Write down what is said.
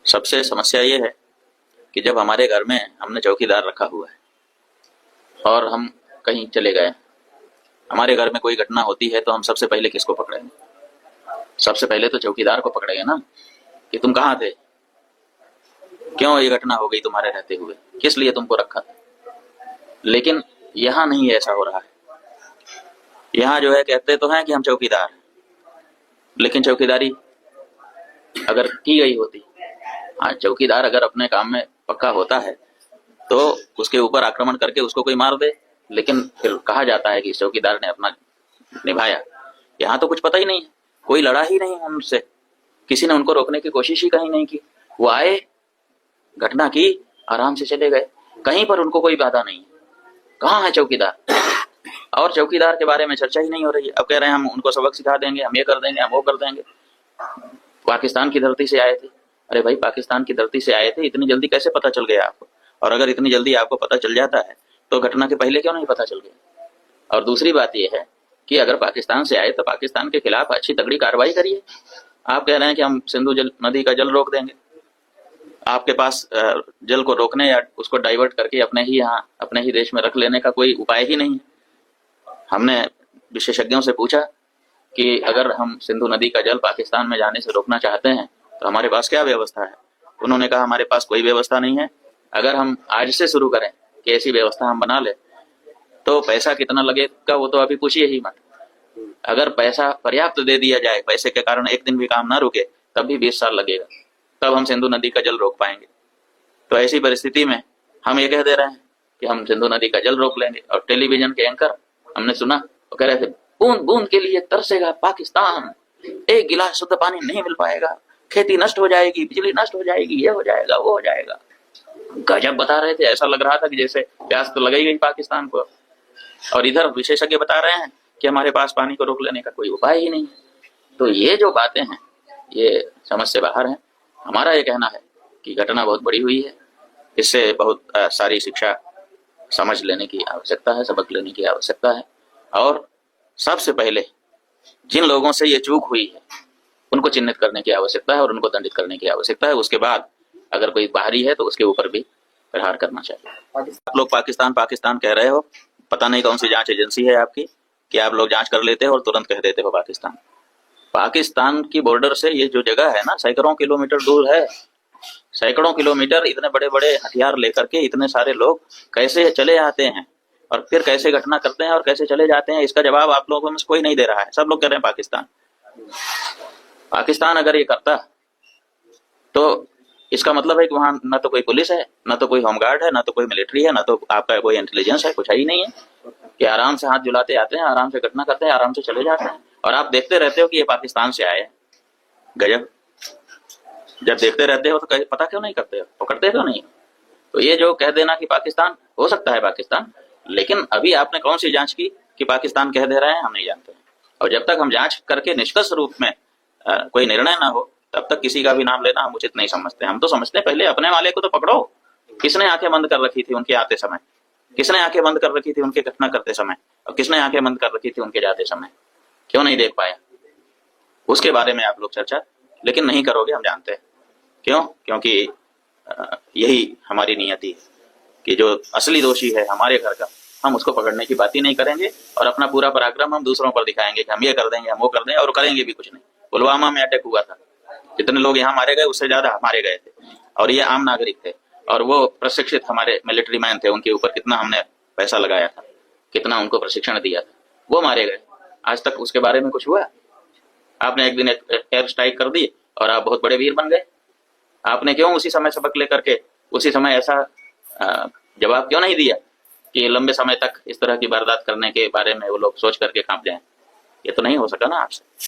सबसे समस्या ये है कि जब हमारे घर में हमने चौकीदार रखा हुआ है और हम कहीं चले गए, हमारे घर में कोई घटना होती है तो हम सबसे पहले किसको पकड़ेंगे? सबसे पहले तो चौकीदार को पकड़ेंगे ना, कि तुम कहाँ थे, क्यों ये घटना हो गई तुम्हारे रहते हुए, किस लिए तुमको रखा था। लेकिन यहाँ नहीं ऐसा हो रहा है। यहाँ जो है कहते तो हैं कि हम चौकीदार हैं, लेकिन चौकीदारी अगर की गई होती, हाँ चौकीदार अगर अपने काम में पक्का होता है तो उसके ऊपर आक्रमण करके उसको कोई मार दे, लेकिन फिर कहा जाता है कि इस चौकीदार ने अपना निभाया। यहाँ तो कुछ पता ही नहीं है, कोई लड़ा ही नहीं उनसे, किसी ने उनको रोकने की कोशिश ही कहीं नहीं की। वो आए, घटना की, आराम से चले गए, कहीं पर उनको कोई बाधा नहीं है। कहाँ है चौकीदार? और चौकीदार के बारे में चर्चा ही नहीं हो रही है। अब कह रहे हैं हम उनको सबक सिखा देंगे, हम ये कर देंगे, हम वो कर देंगे। पाकिस्तान की धरती से आए थे। अरे भाई, पाकिस्तान की धरती से आए थे, इतनी जल्दी कैसे पता चल गया आपको? और अगर इतनी जल्दी आपको पता चल जाता है तो घटना के पहले क्यों नहीं पता चल गया? और दूसरी बात यह है कि अगर पाकिस्तान से आए तो पाकिस्तान के खिलाफ अच्छी तगड़ी कार्रवाई करिए। आप कह रहे हैं कि हम सिंधु नदी का जल रोक देंगे। आपके पास जल को रोकने या उसको डाइवर्ट करके अपने ही यहाँ, अपने ही देश में रख लेने का कोई उपाय ही नहीं है। हमने विशेषज्ञों से पूछा कि अगर हम सिंधु नदी का जल पाकिस्तान में जाने से रोकना चाहते हैं तो हमारे पास क्या व्यवस्था है। उन्होंने कहा हमारे पास कोई व्यवस्था नहीं है। अगर हम आज से शुरू करें कि ऐसी व्यवस्था हम बना ले तो पैसा कितना लगेगा वो तो अभी पूछिए ही मत। अगर पैसा पर्याप्त दे दिया जाए, पैसे के कारण एक दिन भी काम ना रुके, तब भी 20 साल लगेगा, तब हम सिंधु नदी का जल रोक पाएंगे। तो ऐसी परिस्थिति में हम ये कह दे रहे हैं कि हम सिंधु नदी का जल रोक लेंगे। और टेलीविजन के एंकर हमने सुना, वो कह रहे थे बूंद बूंद के लिए तरसेगा पाकिस्तान, एक गिलास शुद्ध पानी नहीं मिल पाएगा, खेती नष्ट हो जाएगी, बिजली नष्ट हो जाएगी, ये हो जाएगा, वो हो जाएगा। गजब बता रहे थे, ऐसा लग रहा था कि जैसे प्यास तो लगी गई पाकिस्तान को। और इधर विशेषज्ञ बता रहे हैं कि हमारे पास पानी को रोक लेने का कोई उपाय ही नहीं है। तो ये जो बातें हैं ये समझ से बाहर हैं। हमारा ये कहना है कि घटना बहुत बड़ी हुई है, इससे बहुत सारी शिक्षा समझ लेने की आवश्यकता है, सबक लेने की आवश्यकता है। और सबसे पहले जिन लोगों से ये चूक हुई है उनको चिन्हित करने की आवश्यकता है और उनको दंडित करने की आवश्यकता है। उसके बाद अगर कोई बाहरी है तो उसके ऊपर भी प्रहार करना चाहिए। आप लोग पाकिस्तान पाकिस्तान कह रहे हो, पता नहीं कौन सी जांच एजेंसी है आपकी कि आप लोग जांच कर लेते हो और तुरंत कह देते हो पाकिस्तान। पाकिस्तान की बॉर्डर से ये जो जगह है ना, सैकड़ों किलोमीटर दूर है। सैकड़ों किलोमीटर इतने बड़े बड़े हथियार लेकर के इतने सारे लोग कैसे चले आते हैं और फिर कैसे घटना करते हैं और कैसे चले जाते हैं, इसका जवाब आप लोगों में से कोई नहीं दे रहा है। सब लोग कह रहे हैं पाकिस्तान। पाकिस्तान अगर ये करता तो इसका मतलब है कि वहां ना तो कोई पुलिस है, ना तो कोई होमगार्ड है, ना तो कोई मिलिट्री है, ना तो आपका कोई इंटेलिजेंस है, कुछ है ही नहीं है। कि आराम से हाथ झुलाते आते हैं, आराम से घटना करते हैं, आराम से चले जाते हैं और आप देखते रहते हो कि ये पाकिस्तान से आए। गजब। जब देखते रहते हो तो पता क्यों नहीं करते हो, पकड़ते क्यों नहीं? तो ये जो कह देना कि पाकिस्तान, हो सकता है पाकिस्तान, लेकिन अभी आपने कौन सी जांच की कि पाकिस्तान कह दे रहे हैं, हम नहीं जानते। और जब तक हम जांच करके निष्कर्ष रूप में कोई निर्णय ना हो तब तक किसी का भी नाम लेना हम उचित नहीं समझते। हम तो समझते हैं पहले अपने वाले को तो पकड़ो। किसने आंखें बंद कर रखी थी उनके आते समय? किसने आंखें बंद कर रखी थी उनके घटना करते समय? और किसने आंखें बंद कर रखी थी उनके जाते समय? क्यों नहीं देख पाया? उसके बारे में आप लोग चर्चा लेकिन नहीं करोगे, हम जानते हैं क्यों। क्योंकि यही हमारी नियति है कि जो असली दोषी है हमारे घर का, हम उसको पकड़ने की बात ही नहीं करेंगे और अपना पूरा पराक्रम हम दूसरों पर दिखाएंगे कि हम ये कर देंगे, हम वो कर देंगे, और करेंगे भी कुछ नहीं। पुलवामा में अटैक हुआ था, जितने लोग यहाँ मारे गए उससे ज्यादा मारे गए थे, और ये आम नागरिक थे और वो प्रशिक्षित हमारे मिलिट्री मैन थे। उनके ऊपर कितना हमने पैसा लगाया था, कितना उनको प्रशिक्षण दिया था, वो मारे गए। आज तक उसके बारे में कुछ हुआ? आपने एक दिन एयर स्ट्राइक कर दी और आप बहुत बड़े वीर बन गए। आपने क्यों उसी समय सबक लेकर के उसी समय ऐसा जवाब क्यों नहीं दिया कि लंबे समय तक इस तरह की वारदात करने के बारे में वो लोग सोच करके कांप जाएं? ये तो नहीं हो सका ना आपसे।